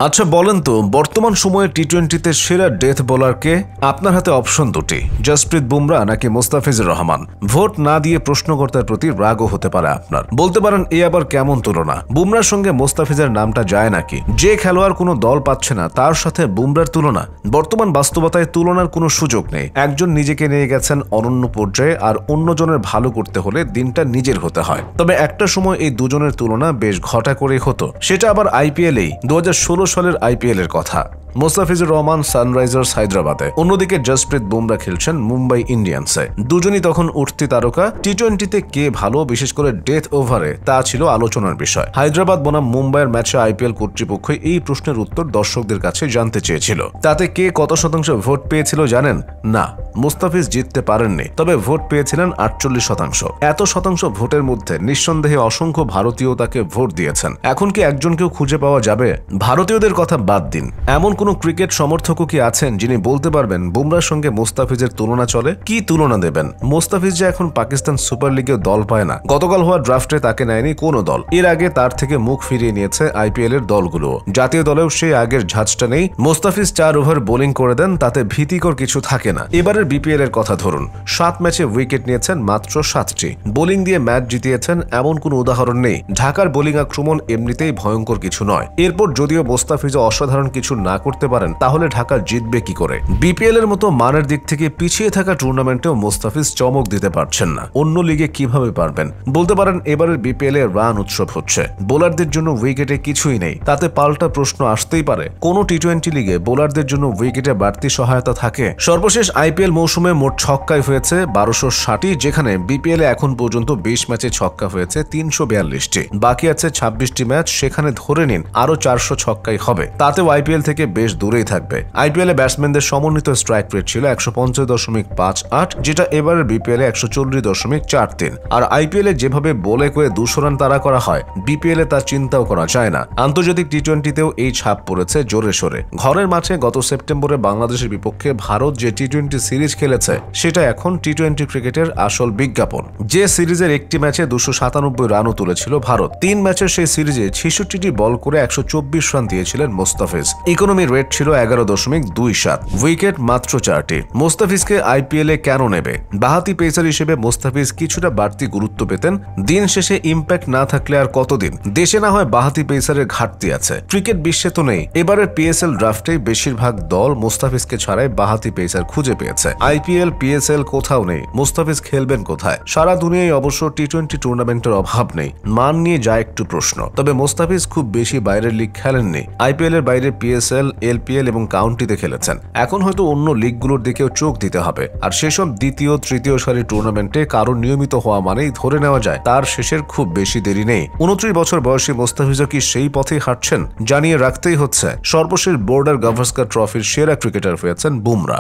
আচ্ছা বলেন তো, বর্তমান সময়ে টি-20তে সেরা ডেথ বোলারকে? আপনার হাতে অপশন দুটি, জসপ্রীত বুমরা নাকি মুস্তাফিজুর রহমান। ভোট না দিয়ে প্রশ্নকর্তার প্রতি রাগও হতে পারে আপনার। বলতে পারেন এ আবার কেমন তুলনা, বুমরার সঙ্গে মুস্তাফিজের নামটা যায় নাকি? যে খেলোয়াড় কোনো দল পাচ্ছে না তার সাথে বুমরার তুলনা? বর্তমান বাস্তবতায় তুলনার কোনো সুযোগ নেই। একজন নিজেকে নিয়ে গেছেন অনন্য পর্যায়ে, আর অন্যজনের ভালো করতে হলে দিনটা নিজের হতে হয়। তবে একটা সময় এই দুজনের তুলনা বেশ ঘটা করেই হতো, সেটা আবার আইপিএলেই। 2016 সালের আইপিএল এর কথা। মুস্তাফিজুর রহমান সানরাইজার্স হায়দ্রাবাদে, অন্যদিকে জসপ্রীত বুমরা খেলছেন মুম্বাই ইন্ডিয়ান্সে। দুজনই তখন উঠতি তারকা। টি-20তে কে ভালো, বিশেষ করে ডেথ ওভারে, তা ছিল আলোচনার বিষয়। হায়দ্রাবাদ বনাম মুম্বাইয়ের ম্যাচে আইপিএল কর্তৃপক্ষ এই প্রশ্নের উত্তর দর্শকদের কাছে জানতে চেয়েছিল। তাতে কে কত শতাংশ ভোট পেয়েছিল জানেন? না, মুস্তাফিজ জিততে পারেননি, তবে ভোট পেয়েছিলেন 48%। এত শতাংশ ভোটের মধ্যে নিঃসন্দেহে অসংখ্য ভারতীয় তাকে ভোট দিয়েছেন। এখন কি একজনকেও খুঁজে পাওয়া যাবে? ভারতীয়দের কথা বাদ দিন, এমন কোন ক্রিকেট সমর্থকও কি আছেন যিনি বলতে পারবেন বুমরার সঙ্গে মুস্তাফিজের তুলনা চলে? কি তুলনা দেবেন? মুস্তাফিজ যে এখন পাকিস্তান সুপার লিগে দল পায় না, গতকাল হওয়া ড্রাফটে তাকে নেয়নি কোনো দল। এর আগে তার থেকে মুখ ফিরিয়ে নিয়েছে আইপিএল এর দলগুলো। জাতীয় দলেও সেই আগের ঝাঁজটা নেই। মুস্তাফিজ 4 ওভার বোলিং করে দেন, তাতে ভীতিকর কিছু থাকে না। এবারের বিপিএল এর কথা ধরুন, 7 ম্যাচে উইকেট নিয়েছেন মাত্র 7টি। বোলিং দিয়ে ম্যাচ জিতিয়েছেন এমন কোনো উদাহরণ নেই। ঢাকার বোলিং আক্রমণ এমনিতেই ভয়ঙ্কর কিছু নয়। এরপর যদিও মুস্তাফিজ অসাধারণ কিছু না করতে পারেন, তাহলে ঢাকা জিতবে কি করে? বিপিএল এর মতো মানের দিক থেকে পিছিয়ে থাকা টুর্নামেন্টেও মুস্তাফিজ চমক দিতে পারছেন না, অন্য লিগে কিভাবে পারবেন? বলতে পারেন এবারের বিপিএল এ রান উৎসব হচ্ছে, বোলারদের জন্য উইকেটে কিছুই নেই। তাতে পাল্টা প্রশ্ন আসতেই পারে, কোন টি-20 লিগে বোলারদের জন্য উইকেটে বাড়তি সহায়তা থাকে? সর্বশেষ আইপিএল মৌসুমে মোট ছক্কায় হয়েছে 1260টি, যেখানে বিপিএল এ এখন পর্যন্ত 20 ম্যাচে ছক্কা হয়েছে 342টি। বাকি আছে 26টি ম্যাচ, সেখানে ধরে নিন আরো 400 ছক্কাই হবে। তাতেও আইপিএল থেকে বেশ দূরেই থাকবে। আইপিএল এ ব্যাটসম্যানদের সমন্বিত স্ট্রাইক রেট ছিল 150.58, যেটা এবারের বিপিএল এ 140.43। আর আইপিএল এ যেভাবে বলে করে 200 রান তাড়া করা হয়, বিপিএল এ তা চিন্তাও করা যায় না। আন্তর্জাতিক টি-20তেও এই ছাপ পড়েছে জোরে সোরে। ঘরের মাঠে গত সেপ্টেম্বরে বাংলাদেশের বিপক্ষে ভারত যে টি-20 সিরিজ খেলেছে, সেটা এখন টি-20 ক্রিকেটের আসল বিজ্ঞাপন। যে সিরিজের একটি ম্যাচে 297 রানও তুলেছিল ভারত। 3 ম্যাচের সেই সিরিজে 66টি বল করে 124 রান দিয়েছিলেন মুস্তাফিজ। ইকোনমি রেট ছিল 11.27, উইকেট মাত্র 4টি। মুস্তাফিজকে আইপিএল এ কেন নেবে? বাহাতি পেসার হিসেবে মুস্তাফিজ কিছুটা বাড়তি গুরুত্ব পেতেন। দিন শেষে ইম্প্যাক্ট না থাকলে আর কতদিন? দেশে না হয় বাহাতি পেসারের ঘাটতি আছে, ক্রিকেট বিশ্বে তো নেই। এবারের পিএসএল ড্রাফটে বেশিরভাগ দল মুস্তাফিজকে ছাড়াই বাহাতি পেসার খুঁজে পেয়েছে। আইপিএল, পিএসএল কোথাও নেই, মুস্তাফিজ খেলবেন কোথায়? সারা দুনিয়ায় অবশ্য টি-20 টুর্নামেন্টের অভাব নেই, মান নিয়ে যায় একটু প্রশ্ন। তবে মুস্তাফিজ খুব বেশি বাইরের লিগ খেলেননি। আইপিএল এর বাইরে পিএসএল, এলপিএল এবং কাউন্টিতে খেলেছেন। এখন হয়তো অন্য লিগগুলোর দিকেও চোখ দিতে হবে। আর সেসব দ্বিতীয়, তৃতীয় সারির টুর্নামেন্টে কারো নিয়মিত হওয়া মানেই ধরে নেওয়া যায় তার শেষের খুব বেশি দেরি নেই। 29 বছর বয়সী মুস্তাফিজও কি সেই পথেই হাঁটছেন? জানিয়ে রাখতেই হচ্ছে, সর্বশেষ বর্ডার গাভাস্কার ট্রফির সেরা ক্রিকেটার হয়েছেন বুমরা।